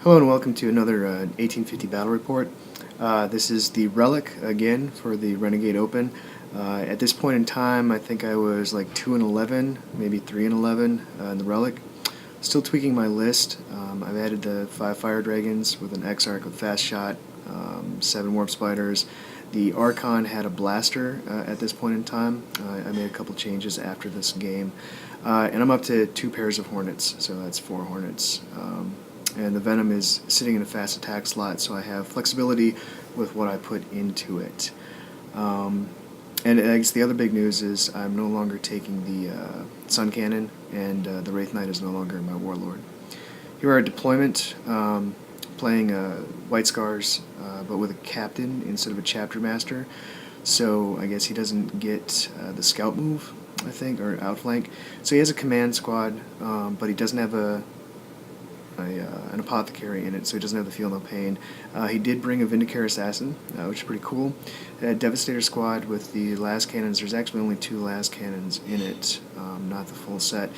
Hello and welcome to another 1850 battle report. This is the Relic again for the Renegade Open. At this point in time, I think I was like 2-11, maybe 3-11 in the Relic. Still tweaking my list. I've added the 5 Fire Dragons with an X-Arc with Fast Shot, 7 Warp Spiders. The Archon had a Blaster at this point in time. I made a couple changes after this game. And I'm up to 2 pairs of Hornets, so that's 4 Hornets. And the Venom is sitting in a fast attack slot, so I have flexibility with what I put into it. And I guess the other big news is I'm no longer taking the Sun Cannon, and the Wraith Knight is no longer my Warlord. Here are a deployment, playing White Scars, but with a Captain instead of a Chapter Master. So I guess he doesn't get the Scout move, I think, or Outflank. So he has a Command Squad, but he doesn't have an Apothecary in it, so he doesn't have the Feel No Pain. He did bring a Vindicare Assassin, which is pretty cool. That Devastator Squad with the las cannons, there's actually only 2 las cannons in it, not the full set.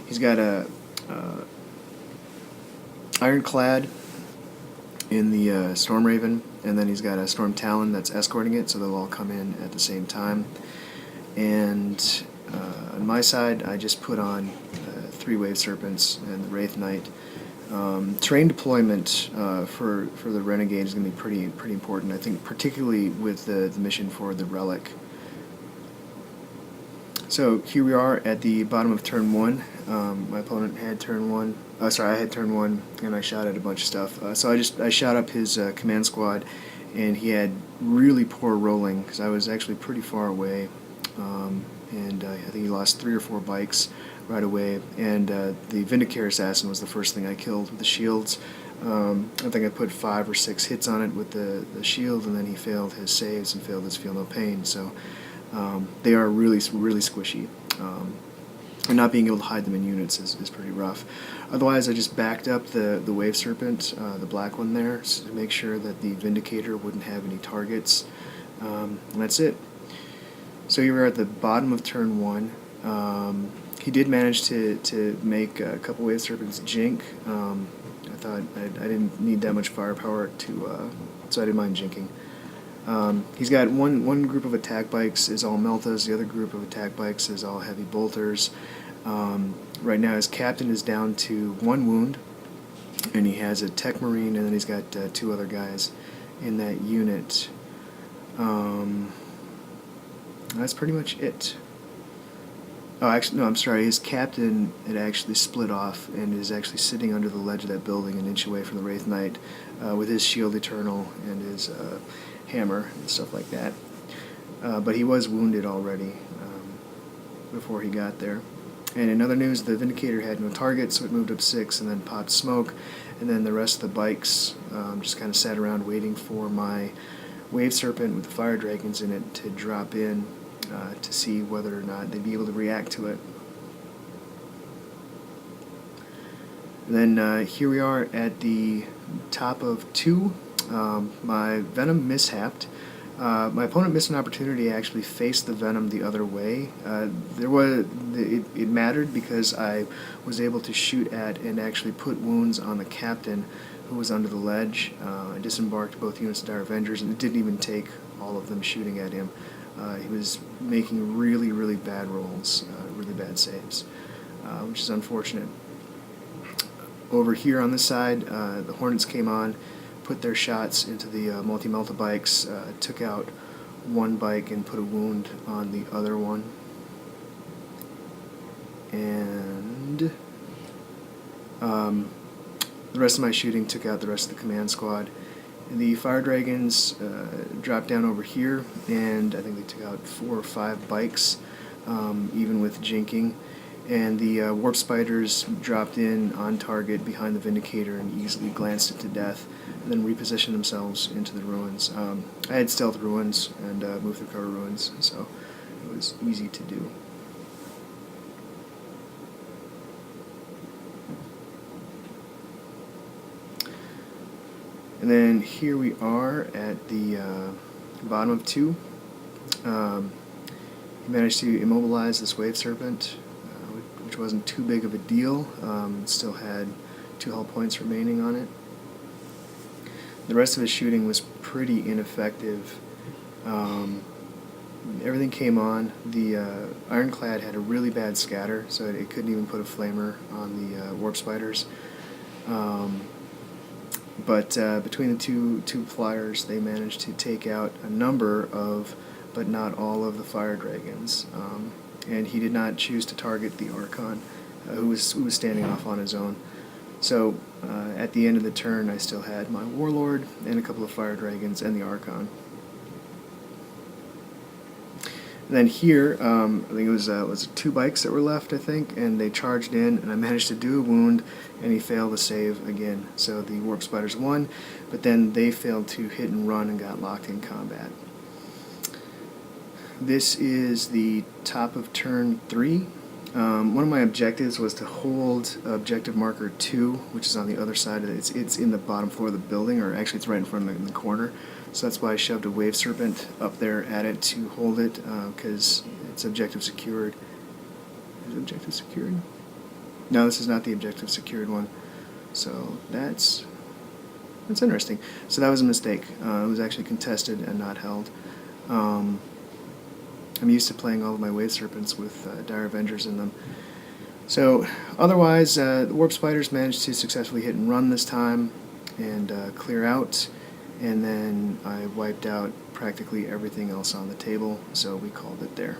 He's got a Ironclad in the Storm Raven, and then he's got a Storm Talon that's escorting it, so they'll all come in at the same time. And on my side, I just put on 3 Wave Serpents and the Wraith Knight. Terrain deployment for the Renegade is going to be pretty important, I think, particularly with the mission for the Relic. So here we are at the bottom of turn 1. My opponent had turn 1. I had turn 1, and I shot at a bunch of stuff. So I shot up his command squad, and he had really poor rolling because I was actually pretty far away, and I think he lost 3 or 4 bikes right away, and the Vindicare Assassin was the first thing I killed with the shields. I think I put 5 or 6 hits on it with the shield, and then he failed his saves and failed his Feel No Pain, so they are really squishy. And not being able to hide them in units is pretty rough. Otherwise, I just backed up the Wave Serpent, the black one there, to make sure that the Vindicator wouldn't have any targets, and that's it. So you were at the bottom of turn 1. He did manage to make a couple Wave Serpents jink. I thought I didn't need that much firepower so I didn't mind jinking. He's got one group of attack bikes is all Meltas, the other group of attack bikes is all heavy bolters. Right now his captain is down to 1 wound, and he has a Tech Marine, and then he's got 2 other guys in that unit. That's pretty much it. Oh, actually, no, I'm sorry. His captain had actually split off and is actually sitting under the ledge of that building an inch away from the Wraith Knight with his Shield Eternal and his hammer and stuff like that. But he was wounded already before he got there. And in other news, the Vindicator had no target, so it moved up 6 and then popped smoke. And then the rest of the bikes just kind of sat around waiting for my Wave Serpent with the Fire Dragons in it to drop in to see whether or not they'd be able to react to it. And then here we are at the top of 2. My Venom mishapped. My opponent missed an opportunity to actually face the Venom the other way. It mattered because I was able to shoot at and actually put wounds on the captain who was under the ledge. I disembarked both units of Dire Avengers, and it didn't even take all of them shooting at him. He was making really bad rolls, really bad saves, which is unfortunate. Over here on this side, the Hornets came on, put their shots into the multi-melta bikes, took out 1 bike and put a wound on the other one. And the rest of my shooting took out the rest of the command squad. The Fire Dragons dropped down over here, and I think they took out 4 or 5 bikes, even with jinking. And the Warp Spiders dropped in on target behind the Vindicator and easily glanced it to death, and then repositioned themselves into the ruins. I had stealth ruins and moved through cover ruins, so it was easy to do. And then here we are at the bottom of 2. He managed to immobilize this Wave Serpent, which wasn't too big of a deal. It still had 2 hull points remaining on it. The rest of his shooting was pretty ineffective. Everything came on. The Ironclad had a really bad scatter, so it couldn't even put a flamer on the Warp Spiders. But between the two flyers, they managed to take out a number of, but not all of, the fire dragons. And he did not choose to target the Archon, who was standing off on his own. So at the end of the turn, I still had my Warlord and a couple of fire dragons and the Archon. And then here, I think it was 2 bikes that were left, I think, and they charged in, and I managed to do a wound, and he failed to save again. So the Warp Spiders won, but then they failed to hit and run and got locked in combat. This is the top of turn 3. One of my objectives was to hold objective marker 2, which is on the other side of it. It's in the bottom floor of the building, or actually it's right in front of it in the corner. So that's why I shoved a Wave Serpent up there at it to hold it, because it's objective secured. Is it objective secured? No, this is not the objective secured one. So that's interesting. So that was a mistake. It was actually contested and not held. I'm used to playing all of my Wave Serpents with Dire Avengers in them. So otherwise, the Warp Spiders managed to successfully hit and run this time and clear out. And then I wiped out practically everything else on the table, so we called it there.